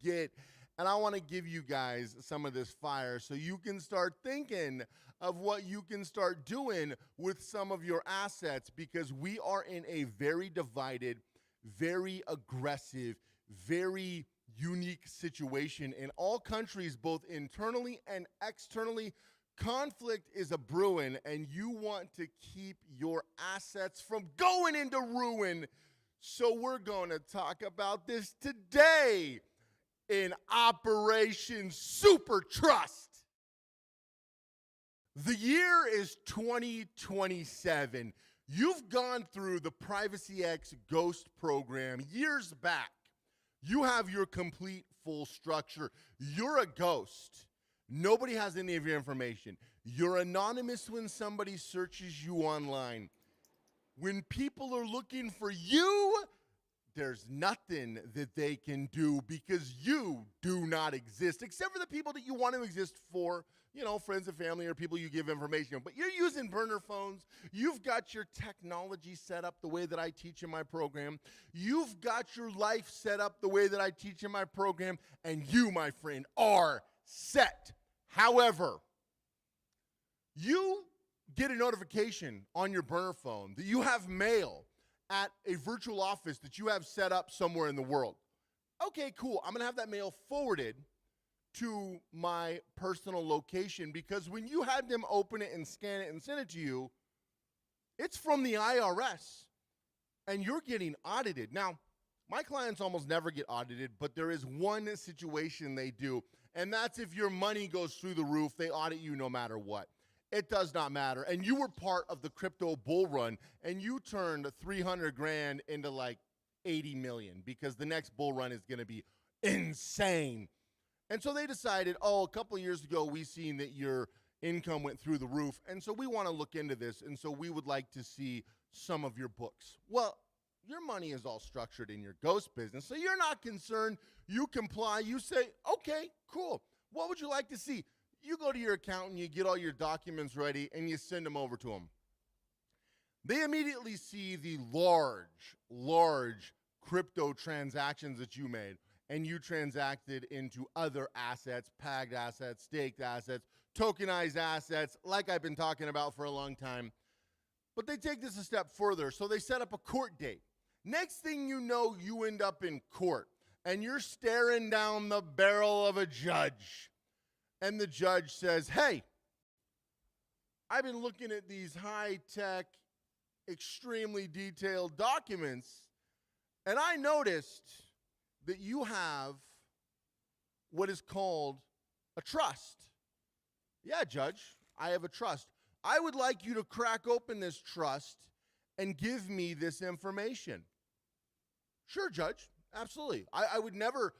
get. And I want to give you guys some of this fire so you can start thinking of what you can start doing with some of your assets, because we are in a very divided, very aggressive, very unique situation in all countries, both internally and externally. Conflict is a brewing, and you want to keep your assets from going into ruin. So we're going to talk about this today in Operation Super Trust. The year is 2027. You've gone through the Privacy X Ghost program years back. You have your complete full structure. You're a ghost. Nobody has any of your information. You're anonymous when somebody searches you online. When people are looking for you, there's nothing that they can do because you do not exist, except for the people that you want to exist for, you know, friends and family or people you give information. But you're using burner phones. You've got your technology set up the way that I teach in my program. You've got your life set up the way that I teach in my program. And you, my friend, are set. However, you get a notification on your burner phone that you have mail at a virtual office that you have set up somewhere in the world. Okay, cool. I'm going to have that mail forwarded to my personal location, because when you had them open it and scan it and send it to you, it's from the IRS and you're getting audited. Now, my clients almost never get audited, but there is one situation they do, and that's if your money goes through the roof, they audit you no matter what. It does not matter. And you were part of the crypto bull run, and you turned 300 grand into like 80 million, because the next bull run is going to be insane. And so they decided, oh, a couple of years ago, we seen that your income went through the roof, and so we want to look into this, and so we would like to see some of your books. Well, your money is all structured in your ghost business, so you're not concerned. You comply. You say, okay, cool. What would you like to see? You go to your accountant, you get all your documents ready, and you send them over to them. They immediately see the large crypto transactions that you made, and you transacted into other assets, pegged assets, staked assets, tokenized assets, like I've been talking about for a long time. But they take this a step further, so they set up a court date. Next thing you know, you end up in court, and you're staring down the barrel of a judge. And the judge says, hey, I've been looking at these high-tech, extremely detailed documents, and I noticed that you have what is called a trust. Yeah, Judge, I have a trust. I would like you to crack open this trust and give me this information. Sure, Judge, absolutely. I would never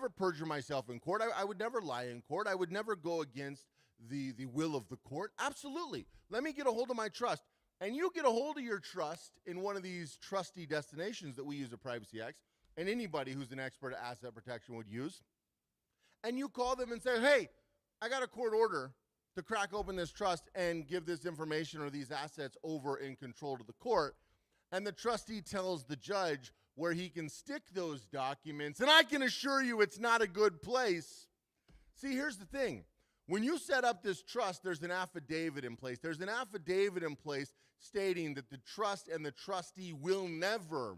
perjure myself in court. I would never lie in court. I would never go against the will of the court. Absolutely. Let me get a hold of my trust. And you get a hold of your trust in one of these trustee destinations that we use at Privacy X, and anybody who's an expert at asset protection would use. And you call them and say, hey, I got a court order to crack open this trust and give this information or these assets over in control to the court. And the trustee tells the judge where he can stick those documents, and I can assure you it's not a good place. See, here's the thing. When you set up this trust, there's an affidavit in place. There's an affidavit in place stating that the trust and the trustee will never,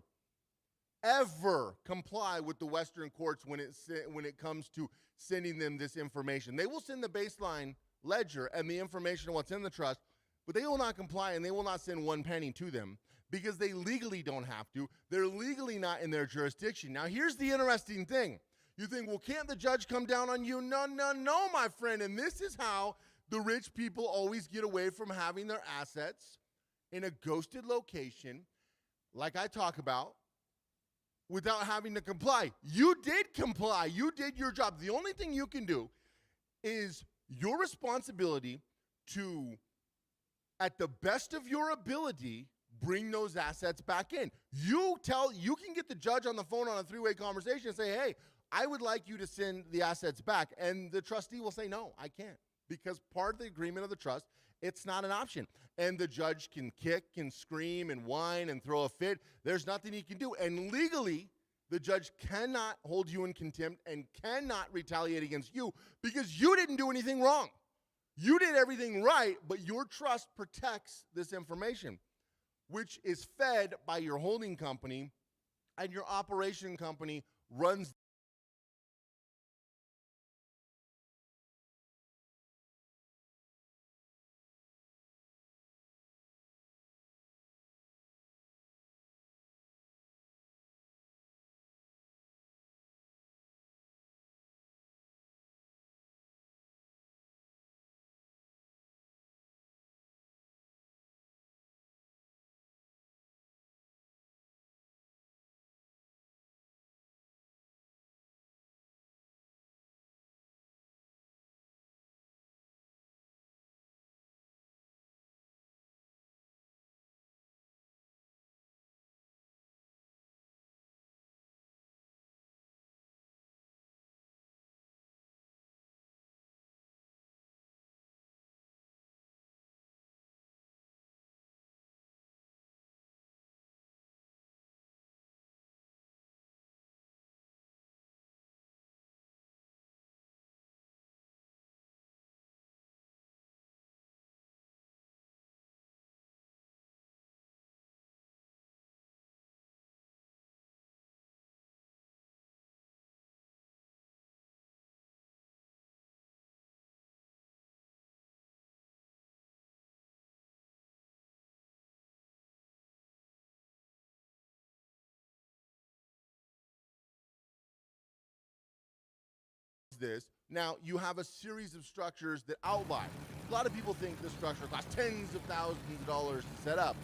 ever comply with the Western courts when it comes to sending them this information. They will send the baseline ledger and the information of what's in the trust, but they will not comply, and they will not send one penny to them, because they legally don't have to. They're legally not in their jurisdiction. Now, here's the interesting thing. You think, well, can't the judge come down on you? No, my friend. And this is how the rich people always get away from having their assets in a ghosted location, like I talk about, without having to comply. You did comply. You did your job. The only thing you can do is your responsibility to, at the best of your ability, bring those assets back in. You can get the judge on the phone on a three-way conversation and say, hey, I would like you to send the assets back. And the trustee will say, no, I can't. Because part of the agreement of the trust, it's not an option. And the judge can kick and scream and whine and throw a fit. There's nothing he can do. And legally, The judge cannot hold you in contempt and cannot retaliate against you because you didn't do anything wrong. You did everything right, but your trust protects this information, which is fed by your holding company, and your operation company runs this. Now, you have a series of structures that outline. A lot of people think this structure costs tens of thousands of dollars to set up,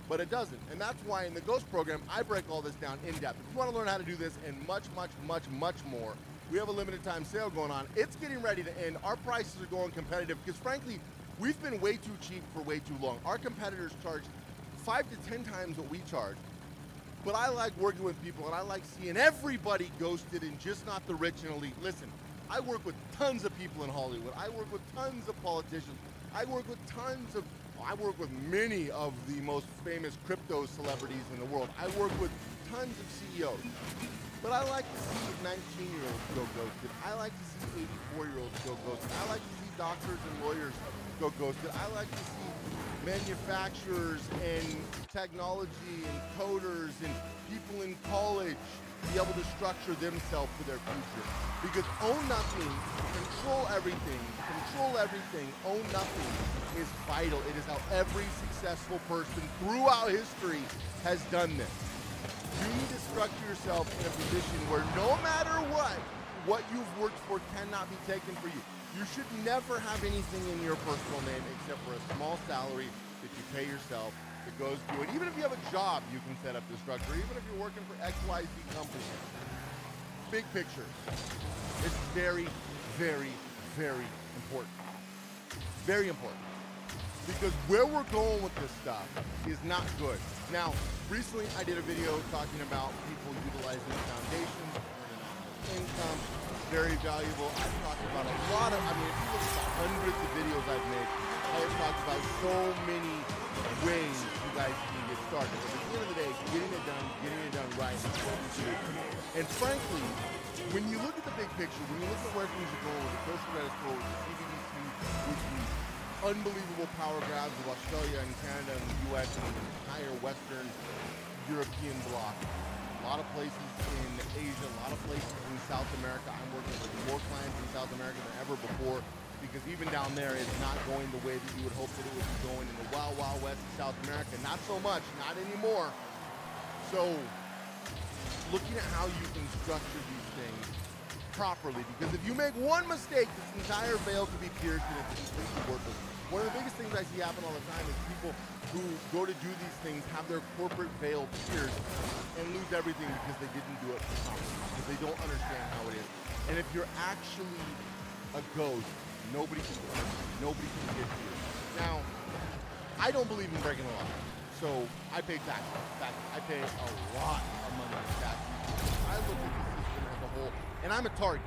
but it doesn't. And that's why in the Ghost program, I break all this down in depth. If you want to learn how to do this and much, much, much, much more, we have a limited time sale going on. It's getting ready to end. Our prices are going competitive because frankly, we've been way too cheap for way too long. Our competitors charge 5 to 10 times what we charge. But I like working with people and I like seeing everybody ghosted and just not the rich and elite. Listen, I work with tons of people in Hollywood. I work with tons of politicians. I work with many of the most famous crypto celebrities in the world. I work with tons of CEOs. But I like to see 19-year-olds go ghosted. I like to see 84-year-olds go ghosted. I like to see doctors and lawyers go ghosted. I like to see manufacturers and technology and coders and people in college be able to structure themselves for their future. Because own nothing, control everything, own nothing is vital. It is how every successful person throughout history has done this. You need to structure yourself in a position where no matter what you've worked for cannot be taken for you. You should never have anything in your personal name except for a small salary that you pay yourself that goes to it. Even if you have a job, you can set up this structure. Even if you're working for XYZ company. Big picture. It's very, very, very important. Very important. Because where we're going with this stuff is not good. Now, recently I did a video talking about people utilizing foundations, earning income, very valuable. I've talked about a lot of, if you look at the hundreds of videos I've made, I have talked about so many ways you guys can get started. But at the end of the day, getting it done right is what we do. And frankly, when you look at the big picture, when you look at where things are going with the Coastal Credit Score, with the CBDC, with the unbelievable power grabs of Australia and Canada and the US and the entire Western European bloc, a lot of places in Asia, a lot of places in South America. I'm working with more clients in South America than ever before because even down there it's not going the way that you would hope that it would be going in the wild, wild west of South America. Not so much, not anymore. So looking at how you can structure these things properly, because if you make one mistake, this entire veil could be pierced and it's completely worthless. One of the biggest things I see happen all the time is people who go to do these things have their corporate veil pierced and lose everything because they didn't do it properly, because they don't understand how it is. And if you're actually a ghost, nobody can get you. Now, I don't believe in breaking the law, so I pay taxes. In fact, I pay a lot of money in taxes. I look at the system as a whole, and I'm a target.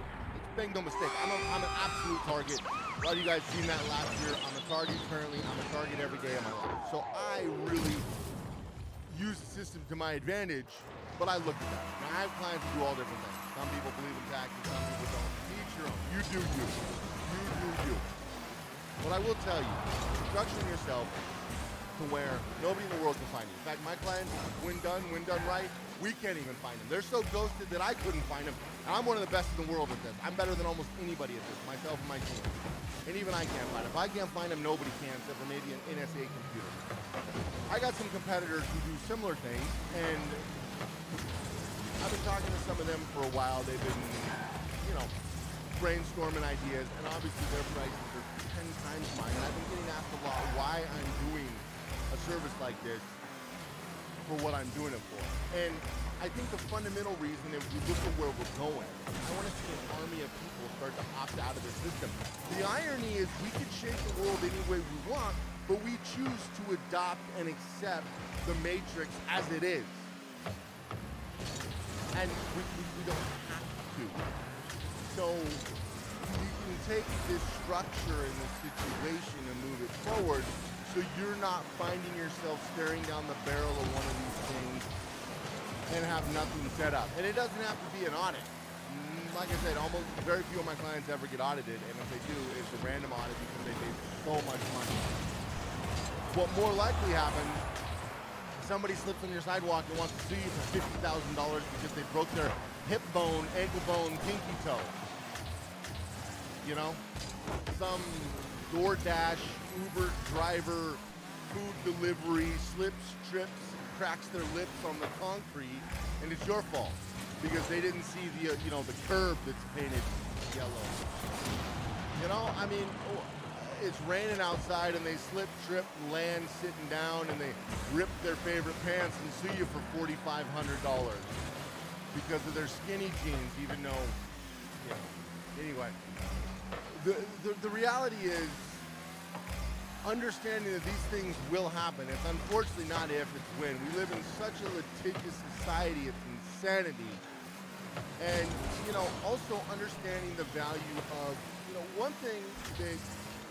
Make no mistake, I'm an absolute target. A lot of you guys seen that last year. I'm a target currently. I'm a target every day of my life. So I really use the system to my advantage, But I look at that. Now, I have clients who do all different things. Some people believe in taxes, some people don't. Each your own. You do you. You do you. What I will tell you, structuring yourself to where nobody in the world can find you. In fact, my clients, when done right, we can't even find them. They're so ghosted that I couldn't find them. And I'm one of the best in the world at this. I'm better than almost anybody at this, myself and my team. And even I can't find them. If I can't find them, nobody can, except for maybe an NSA computer. I got some competitors who do similar things, and I've been talking to some of them for a while. They've been, brainstorming ideas, and obviously their prices are 10 times mine. And I've been getting asked a lot why I'm doing a service like this for what I'm doing it for. And I think the fundamental reason, if you look at where we're going, I want to see an army of people start to opt out of the system. The irony is we can shape the world any way we want, but we choose to adopt and accept the matrix as it is. And we don't have to. So you can take this structure and this situation and move it forward so you're not finding yourself staring down the barrel of one of these things and have nothing set up. And it doesn't have to be an audit. Like I said, almost very few of my clients ever get audited, and if they do, it's a random audit because they pay so much money. What more likely happens, somebody slips on your sidewalk and wants to sue you for $50,000 because they broke their hip bone, ankle bone, pinky toe. Some DoorDash, Uber driver, food delivery, slips, trips, cracks their lips on the concrete, and it's your fault because they didn't see the curb that's painted yellow. It's raining outside and they slip, trip, and land sitting down, and they rip their favorite pants and sue you for $4,500 because of their skinny jeans, even though, anyway. The reality is understanding that these things will happen. It's unfortunately not if, it's when. We live in such a litigious society, it's insanity. And, also understanding the value of, one thing that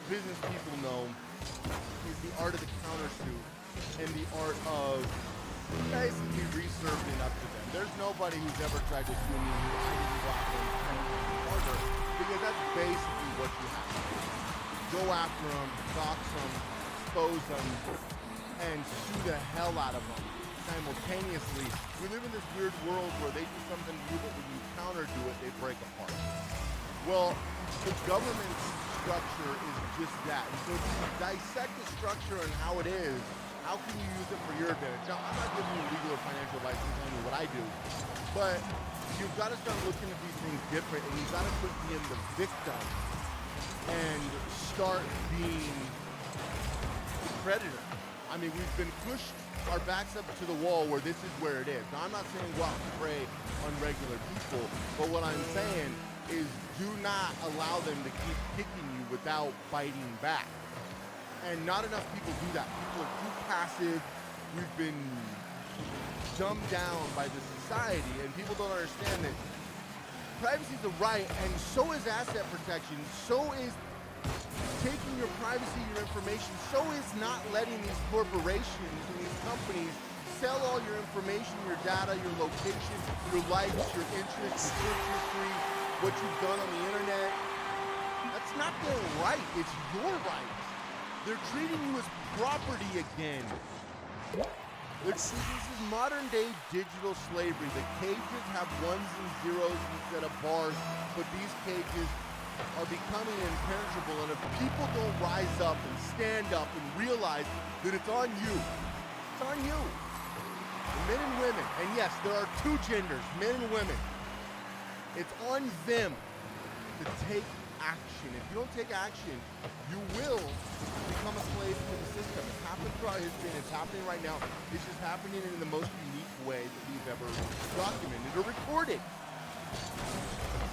business people know is the art of the countersuit and the art of basically reserving up to them. There's nobody who's ever tried to sue me who I didn't go after harder, because that's basically what you have to do. Go after them, dox them, expose them, and sue the hell out of them simultaneously. We live in this weird world where they do something to you, but when you counter do it, they break apart. Well, the government structure is just that. So if you dissect the structure and how it is, how can you use it for your advantage? Now, I'm not giving you legal or financial advice, I'm telling you what I do, but you've got to start looking at these things different, and you've got to quit being the victim and start being the predator. We've been pushed our backs up to the wall where this is where it is. Now, I'm not saying go out and prey on regular people, but what I'm saying is do not allow them to keep kicking you without biting back. And not enough people do that. People are too passive. We've been dumbed down by the society, and people don't understand that privacy is a right, and so is asset protection, so is taking your privacy, your information, so is not letting these corporations and these companies sell all your information, your data, your location, your likes, your interests, your search history, what you've done on the internet. That's not their right, it's your right. They're treating you as property again. This is modern day digital slavery. The cages have ones and zeros instead of bars, but these cages are becoming impenetrable, and if people don't rise up and stand up and realize that it's on you, it's on you. Men and women, and yes, there are two genders, men and women. It's on them to take action. If you don't take action, you will become a slave to the system. It's happened throughout history, and it's happening right now. It's just happening in the most unique way that we've ever documented or recorded.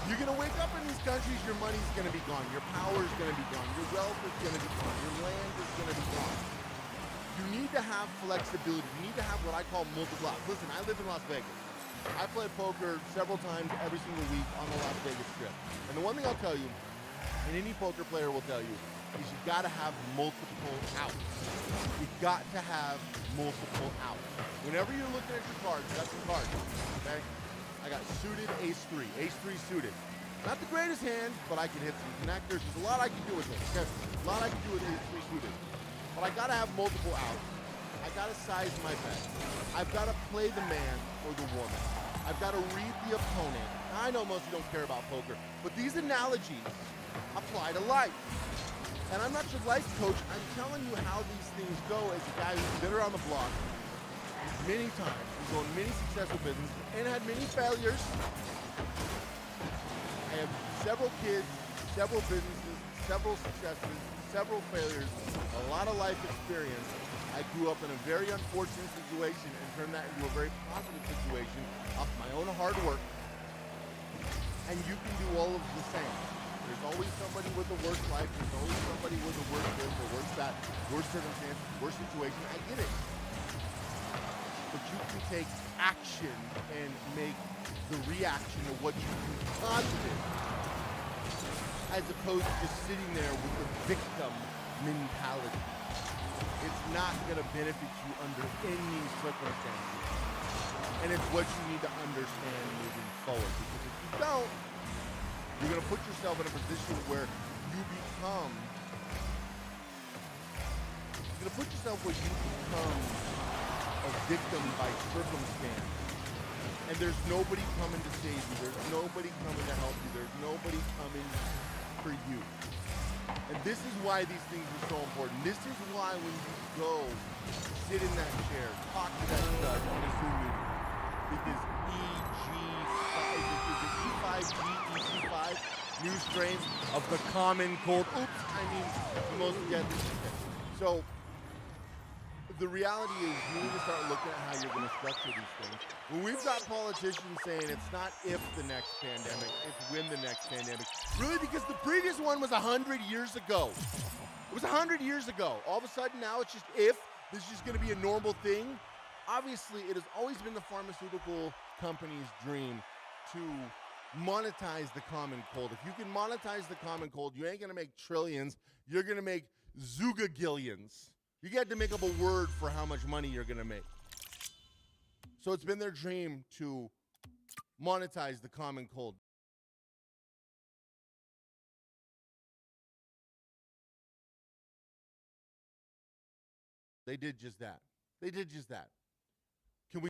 You're going to wake up in these countries, your money's going to be gone, your power is going to be gone, your wealth is going to be gone, your land is going to be gone. You need to have flexibility. You need to have what I call multiple options. Listen, I live in Las Vegas. I play poker several times every single week on the Las Vegas Strip. And the one thing I'll tell you and any poker player will tell you, is you gotta have multiple outs. You got to have multiple outs. Whenever you're looking at your cards, that's your card, okay? I got suited ace-3, ace-3 suited. Not the greatest hand, but I can hit some connectors. There's a lot I can do with it, okay? A lot I can do with ace-3 suited. But I gotta have multiple outs. I gotta size my bet. I've gotta play the man or the woman. I've gotta read the opponent. Now, I know most of you don't care about poker, but these analogies apply to life. And I'm not your life coach. I'm telling you how these things go as a guy who's been around the block many times, who's owned many successful businesses, and had many failures. I have several kids, several businesses, several successes, several failures, a lot of life experience. I grew up in a very unfortunate situation and turned that into a very positive situation off my own hard work. And you can do all of the same. There's always somebody with a worse life. There's always somebody with a worse this or worse that, worse circumstance, worse situation. I get it. But you can take action and make the reaction of what you do positive, as opposed to just sitting there with the victim mentality. It's not going to benefit you under any circumstances. And it's what you need to understand moving forward. Because if you don't, you're going to put yourself in a position where you become, a victim by circumstance. And there's nobody coming to save you. There's nobody coming to help you. There's nobody coming for you. And this is why these things are so important. This is why when you go sit in that chair, talk to that stud on a Zoom meeting, because E5G, EC5, new strains of the common cold. The most deadly. So the reality is you need to start looking at how you're going to structure these things. When we've got politicians saying it's not if the next pandemic, it's when the next pandemic. Really, because the previous one was 100 years ago. It was 100 years ago. All of a sudden now it's just if. This is just going to be a normal thing. Obviously, it has always been the pharmaceutical company's dream to monetize the common cold. If you can monetize the common cold, you ain't going to make trillions. You're going to make zoogagillions. You get to make up a word for how much money you're going to make. So it's been their dream to monetize the common cold. They did just that. They did just that. Can we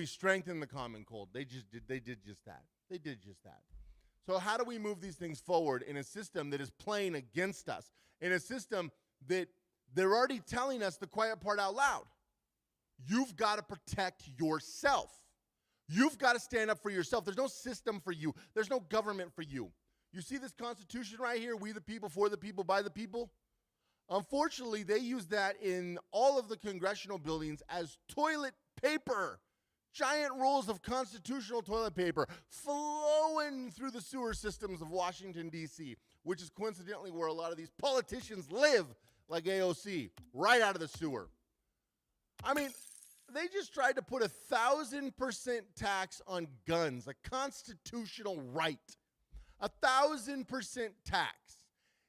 we strengthen the common cold. They did just that. They did just that. So how do we move these things forward in a system that is playing against us, in a system that they're already telling us the quiet part out loud? You've got to protect yourself. You've got to stand up for yourself. There's no system for you. There's no government for you. You see this Constitution right here, we the people, for the people, by the people? Unfortunately, they use that in all of the congressional buildings as toilet paper. Giant rolls of constitutional toilet paper flowing through the sewer systems of Washington, D.C., which is coincidentally where a lot of these politicians live, like AOC, right out of the sewer. I mean, they just tried to put 1,000% tax on guns, a constitutional right. 1,000% tax.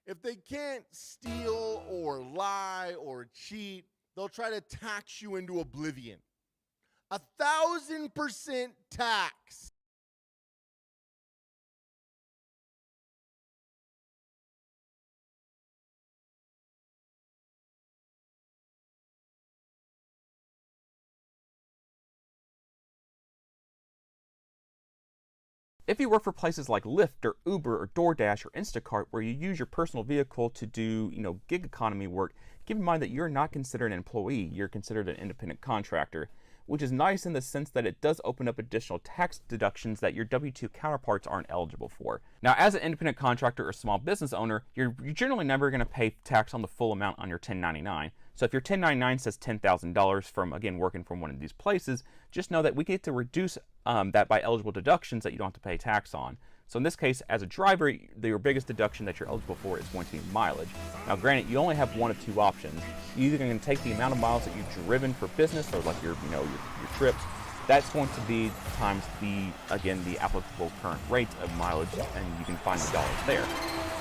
If they can't steal or lie or cheat, they'll try to tax you into oblivion. 1,000% tax. If you work for places like Lyft or Uber or DoorDash or Instacart, where you use your personal vehicle to do, gig economy work, keep in mind that you're not considered an employee, you're considered an independent contractor, which is nice in the sense that it does open up additional tax deductions that your W-2 counterparts aren't eligible for. Now, as an independent contractor or small business owner, you're generally never going to pay tax on the full amount on your 1099. So if your 1099 says $10,000 from, again, working from one of these places, just know that we get to reduce that by eligible deductions that you don't have to pay tax on. So in this case, as a driver, your biggest deduction that you're eligible for is going to be mileage. Now granted, you only have one of two options. You're either going to take the amount of miles that you've driven for business or like your trips. That's going to be times the applicable current rate of mileage, and you can find the dollars there.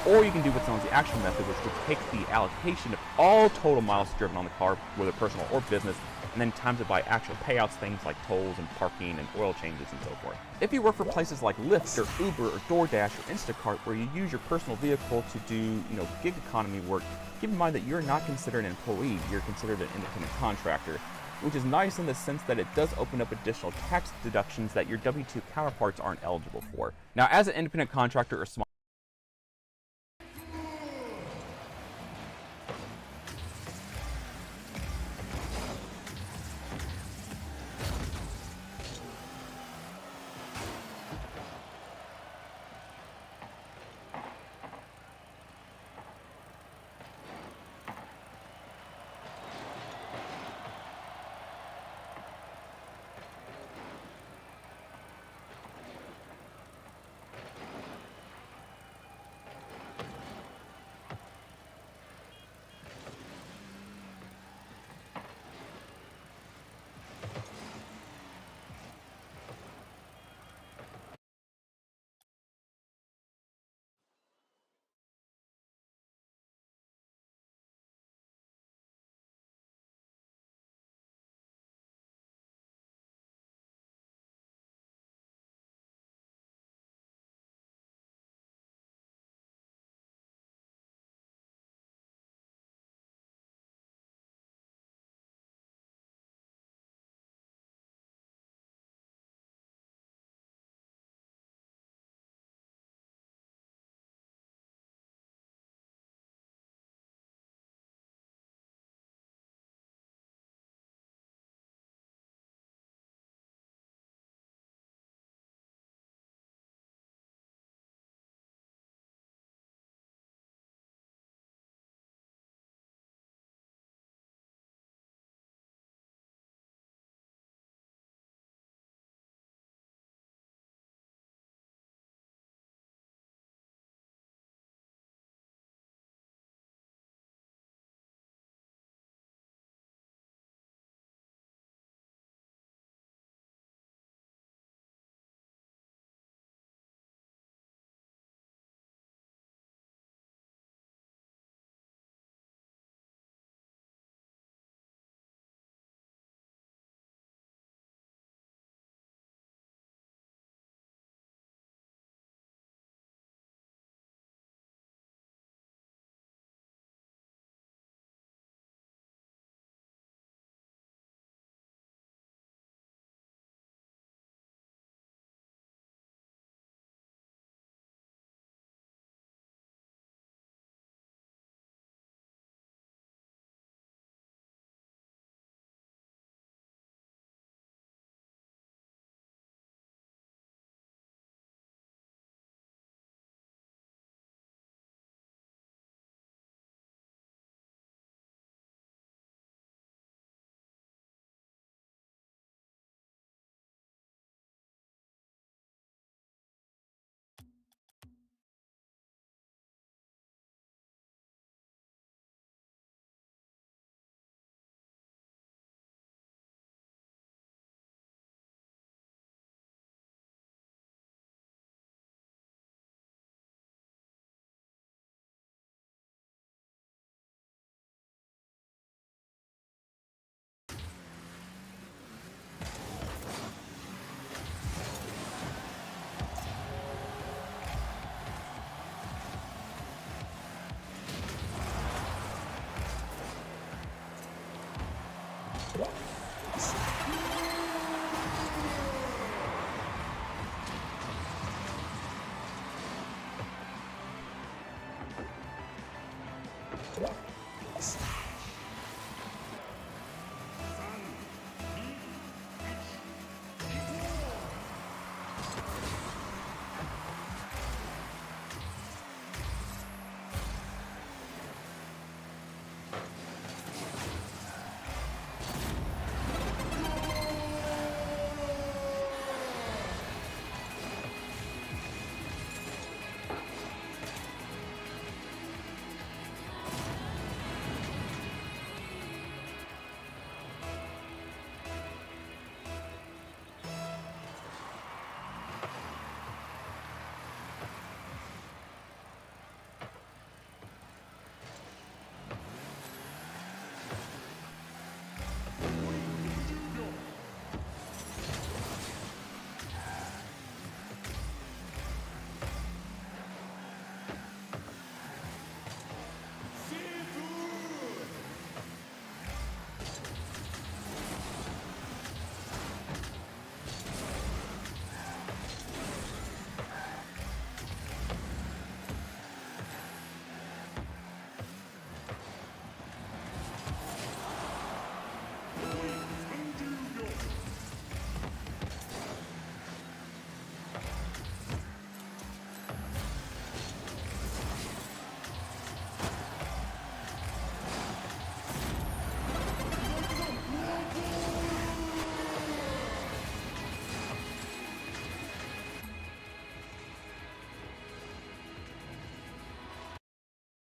Or you can do what's known as the actual method, which would take the allocation of all total miles driven on the car, whether personal or business, and then times it by actual payouts, things like tolls and parking and oil changes and so forth. If you work for places like Lyft or Uber or DoorDash or Instacart, where you use your personal vehicle to do, gig economy work, keep in mind that you're not considered an employee, you're considered an independent contractor, which is nice in the sense that it does open up additional tax deductions that your W-2 counterparts aren't eligible for. Now, as an independent contractor or small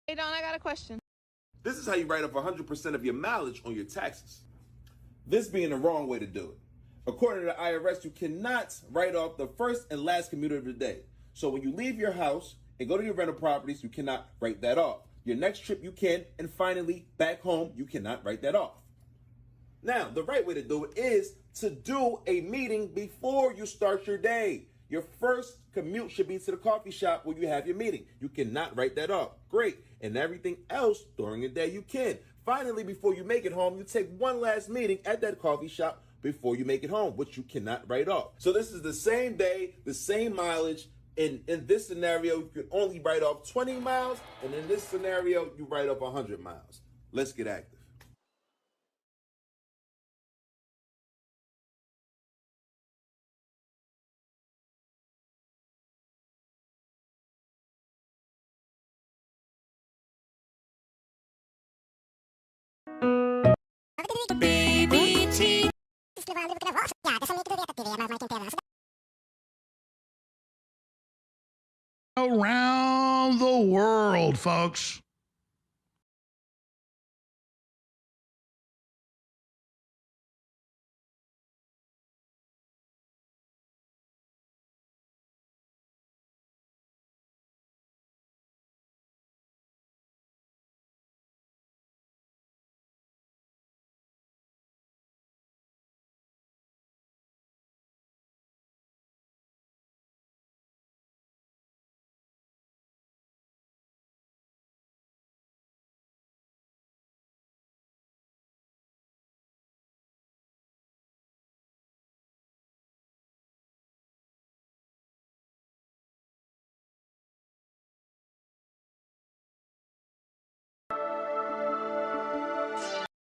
Hey, Don, I got a question. This is how you write off 100% of your mileage on your taxes. This being the wrong way to do it. According to the IRS, you cannot write off the first and last commute of the day. So when you leave your house and go to your rental properties, you cannot write that off. Your next trip you can, and finally back home, you cannot write that off. Now, the right way to do it is to do a meeting before you start your day. Your first commute should be to the coffee shop where you have your meeting. You cannot write that off. Great. And everything else during the day you can. Finally, before you make it home, you take one last meeting at that coffee shop before you make it home, which you cannot write off. So this is the same day, the same mileage. In this scenario, you can only write off 20 miles. And in this scenario, you write off 100 miles. Let's get active. BBT. Around the world, folks.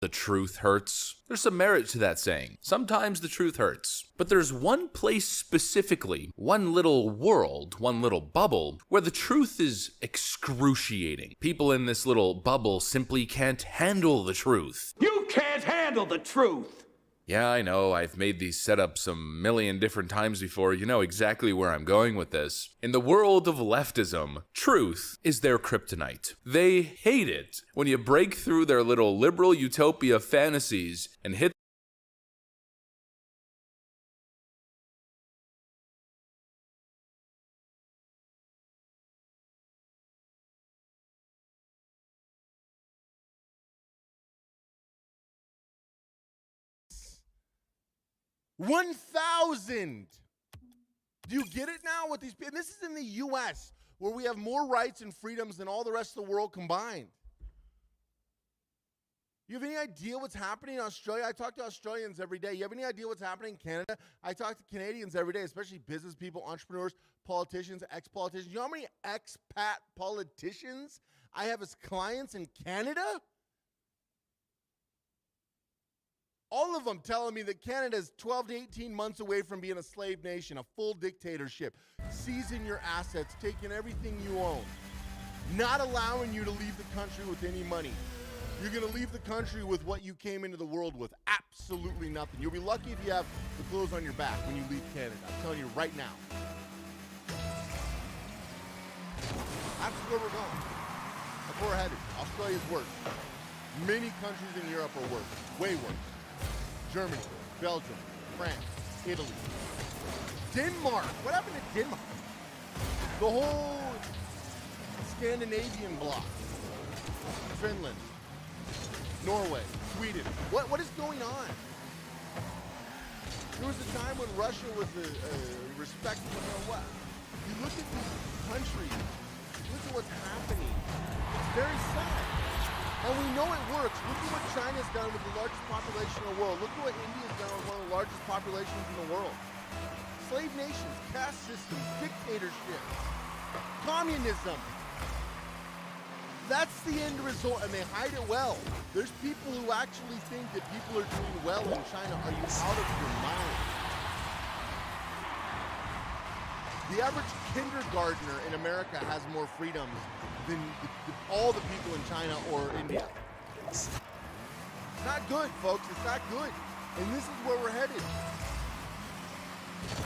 The truth hurts. There's some merit to that saying. Sometimes the truth hurts. But there's one place specifically, one little world, one little bubble, where the truth is excruciating. People in this little bubble simply can't handle the truth. You can't handle the truth! Yeah, I know, I've made these setups a million different times before. You know exactly where I'm going with this. In the world of leftism, truth is their kryptonite. They hate it when you break through their little liberal utopia fantasies and hit $1,000. Do you get it now with these people? This is in the U.S., where we have more rights and freedoms than all the rest of the world combined. You have any idea what's happening in Australia? I talk to Australians every day. You have any idea what's happening in Canada? I talk to Canadians every day, especially business people, entrepreneurs, politicians, ex-politicians. You know how many expat politicians I have as clients in Canada? All of them telling me that Canada is 12 to 18 months away from being a slave nation, a full dictatorship, seizing your assets, taking everything you own, not allowing you to leave the country with any money. You're going to leave the country with what you came into the world with, absolutely nothing. You'll be lucky if you have the clothes on your back when you leave Canada. I'm telling you right now. That's where we're going. That's where we're headed. Australia's worse. Many countries in Europe are worse, way worse. Germany, Belgium, France, Italy, Denmark. What happened to Denmark? The whole Scandinavian bloc. Finland, Norway, Sweden. What is going on? There was a time when Russia was a respected, you know what? You look at these countries, look at what's happening. It's very sad. And we know it works. Look at what China's done with the largest population in the world. Look at what India's done with one of the largest populations in the world. Slave nations, caste systems, dictatorship, communism. That's the end result, and they hide it well. There's people who actually think that people are doing well in China. Are you out of your mind? The average kindergartner in America has more freedoms than all the people in China or India. It's not good, folks. It's not good. And this is where we're headed.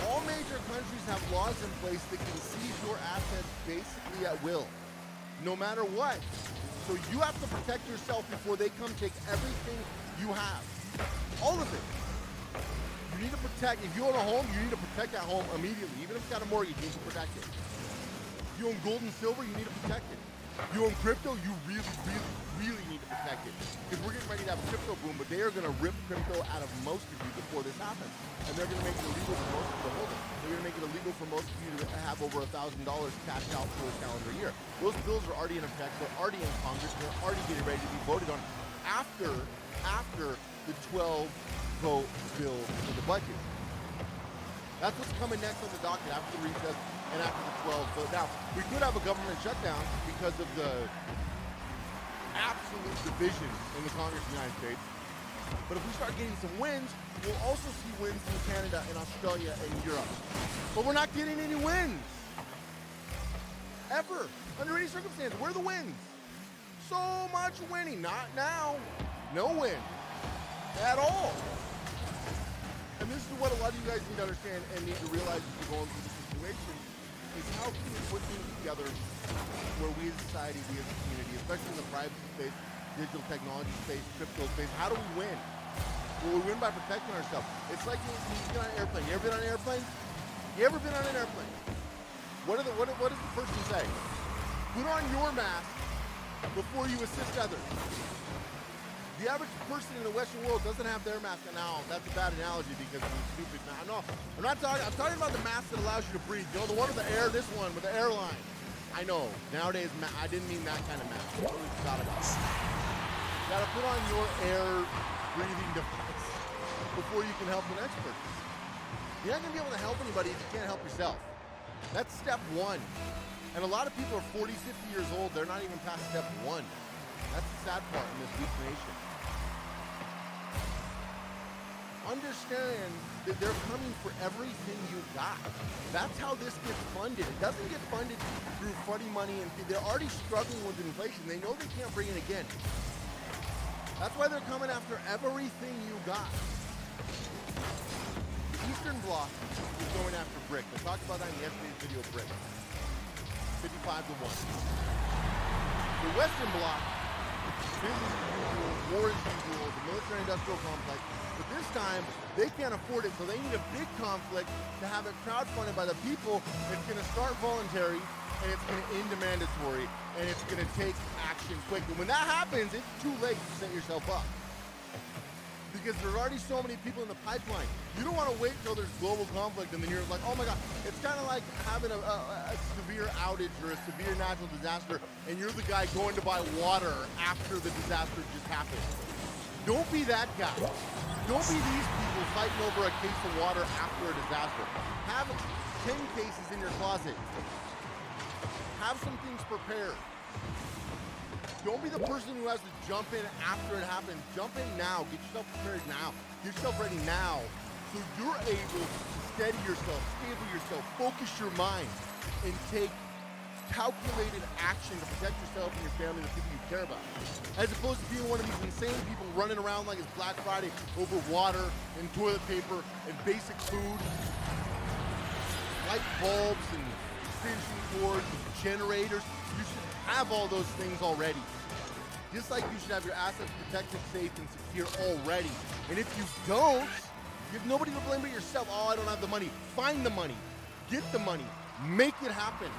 All major countries have laws in place that can seize your assets basically at will, no matter what. So you have to protect yourself before they come take everything you have. All of it. You need to protect. If you own a home, you need to protect that home immediately. Even if it's got a mortgage, you need to protect it. If you own gold and silver, you need to protect it. If you own crypto, you really need to protect it. Because we're getting ready to have a crypto boom, but they are going to rip crypto out of most of you before this happens. And they're going to make it illegal for most of you to hold it. They're going to make it illegal for most of you to have over $1,000 cashed out for a calendar year. Those bills are already in effect. They're already in Congress. They're already getting ready to be voted on after the 12 vote bill for the budget. That's what's coming next on the docket after the recess and after the 12 vote. Now, we could have a government shutdown because of the absolute division in the Congress of the United States. But if we start getting some wins, we'll also see wins in Canada and Australia and Europe. But we're not getting any wins. Ever. Under any circumstance. Where are the wins? So much winning. Not now. No win. At all. And this is what a lot of you guys need to understand and need to realize as you're going through the situation is how can we put things together where we as a society, we as a community, especially in the privacy space, digital technology space, crypto space, how do we win? Well, we win by protecting ourselves. It's like when you get on an airplane. You ever been on an airplane? You ever been on an airplane? What does the person say? Put on your mask before you assist others. The average person in the Western world doesn't have their mask on now. That's a bad analogy because it's stupid. No, I'm talking about the mask that allows you to breathe. You know, the one with the air, this one with the airline. I know, nowadays, I didn't mean that kind of mask. I totally forgot about it. You gotta put on your air breathing device before you can help the next person. You're not gonna be able to help anybody if you can't help yourself. That's step one. And a lot of people are 40, 50 years old. They're not even past step one. That's the sad part in this weak nation. Understand that they're coming for everything you got. That's how this gets funded. It doesn't get funded through funny money, and they're already struggling with inflation. They know they can't bring it again. That's why they're coming after everything you got. The Eastern Bloc is going after BRIC. I talked about that in yesterday's video, BRIC. 55 to 1. The Western Bloc, business as usual, war as usual, the military-industrial complex. But this time, they can't afford it, so they need a big conflict to have it crowdfunded by the people. It's going to start voluntary, and it's going to end mandatory, and it's going to take action quick. And when that happens, it's too late to set yourself up. Because there's already so many people in the pipeline. You don't want to wait until there's global conflict, and then you're like, oh my God. It's kind of like having a severe outage or a severe natural disaster, and you're the guy going to buy water after the disaster just happened. Don't be that guy. Don't be these people fighting over a case of water after a disaster. Have 10 cases in your closet. Have some things prepared. Don't be the person who has to jump in after it happens. Jump in now. Get yourself prepared now. Get yourself ready now so you're able to steady yourself, stable yourself, focus your mind, and take calculated action to protect yourself and your family and the people you care about. As opposed to being one of these insane people running around like it's Black Friday over water and toilet paper and basic food, light bulbs and extension cords and generators. You should have all those things already. Just like you should have your assets protected, safe, and secure already. And if you don't, you have nobody to blame but yourself. Oh, I don't have the money. Find the money. Get the money. Make it happen.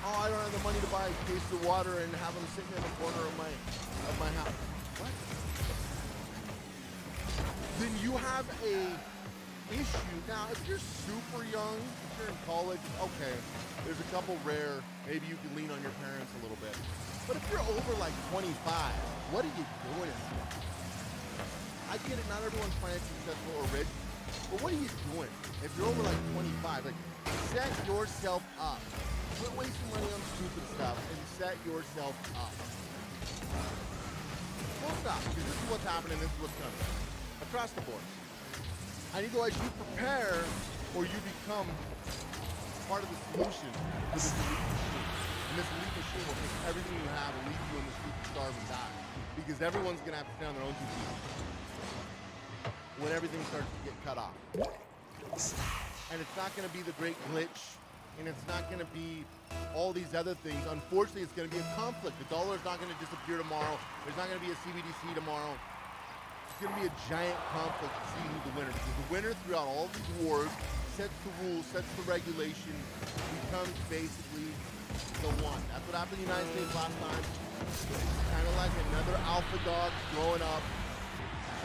Oh, I don't have the money to buy a case of water and have them sitting in the corner of my house. What? Then you have a issue. Now, if you're super young, if you're in college, okay, there's a couple rare, maybe you can lean on your parents a little bit. But if you're over like 25, what are you doing? I get it, not everyone's financially successful or rich, but what are you doing? If you're over like 25, like set yourself up. Quit wasting money on stupid stuff and set yourself up. Full stop, because this is what's happening, this is what's coming. Across the board. And either you prepare or you become part of the solution to this elite machine. And this elite machine will take everything you have and leave you in the street to starve and die. Because everyone's gonna have to stand on their own 2 feet when everything starts to get cut off. And it's not gonna be the great glitch, and it's not gonna be all these other things. Unfortunately, it's gonna be a conflict. The dollar's not gonna disappear tomorrow. There's not gonna be a CBDC tomorrow. It's gonna be a giant conflict to see who's the winner, because the winner throughout all these wars sets the rules, sets the regulation, becomes basically the one. That's what happened in the United States last time. It's kind of like another alpha dog growing up.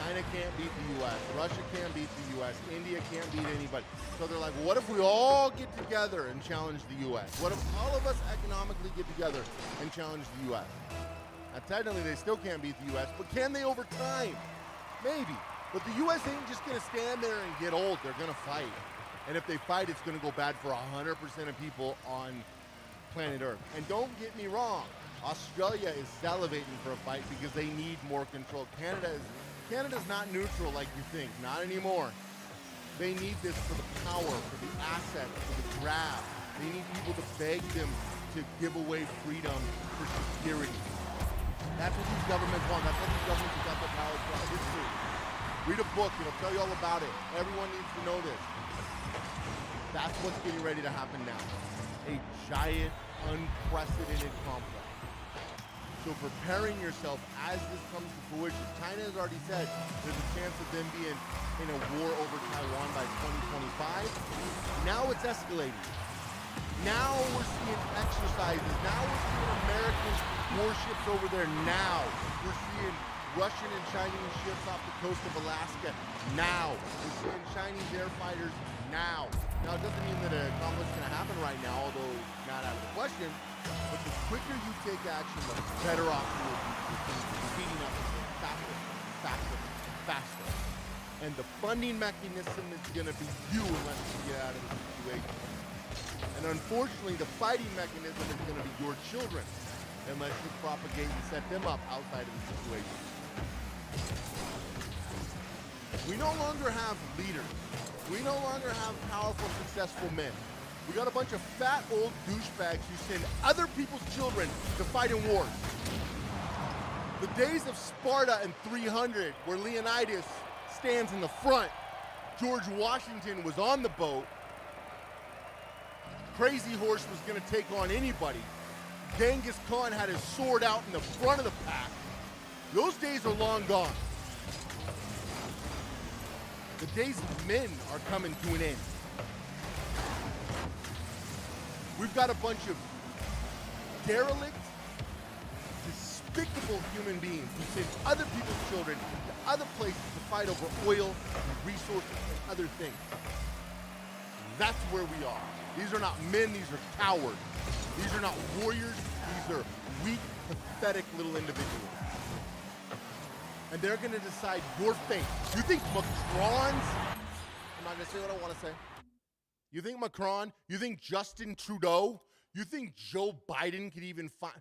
China can't beat the U.S. Russia can't beat the U.S. India can't beat anybody. So they're like, well, what if we all get together and challenge the U.S.? What if all of us economically get together and challenge the U.S.? Now, technically, they still can't beat the U.S., but can they over time? Maybe. But the U.S. ain't just going to stand there and get old. They're going to fight. And if they fight, it's going to go bad for 100% of people on planet Earth. And don't get me wrong. Australia is salivating for a fight because they need more control. Canada's not neutral like you think, not anymore. They need this for the power, for the assets, for the grab. They need people to beg them to give away freedom for security. That's what these governments want. That's what these governments have got the power for. History. Read a book, it'll tell you all about it. Everyone needs to know this. That's what's getting ready to happen now. A giant, unprecedented conflict. So preparing yourself as this comes to fruition. China has already said there's a chance of them being in a war over Taiwan by 2025. Now it's escalating. Now we're seeing exercises. Now we're seeing American warships over there now. We're seeing Russian and Chinese ships off the coast of Alaska now. We're seeing Chinese air fighters now. Now, it doesn't mean that a conflict's going to happen right now, although not out of the question. But the quicker you take action, the better off you will be. Speeding up faster, faster, faster. And the funding mechanism is going to be you unless you get out of the situation. And unfortunately, the fighting mechanism is going to be your children unless you propagate and set them up outside of the situation. We no longer have leaders. We no longer have powerful, successful men. We got a bunch of fat old douchebags who send other people's children to fight in wars. The days of Sparta and 300, where Leonidas stands in the front, George Washington was on the boat, Crazy Horse was going to take on anybody, Genghis Khan had his sword out in the front of the pack. Those days are long gone. The days of men are coming to an end. We've got a bunch of derelict, despicable human beings who send other people's children to other places to fight over oil and resources and other things. That's where we are. These are not men, these are cowards. These are not warriors, these are weak, pathetic little individuals. and they're going to decide your fate. You think Macron's, I'm not going to say what I want to say. You think Macron, you think Justin Trudeau, you think Joe Biden could even find,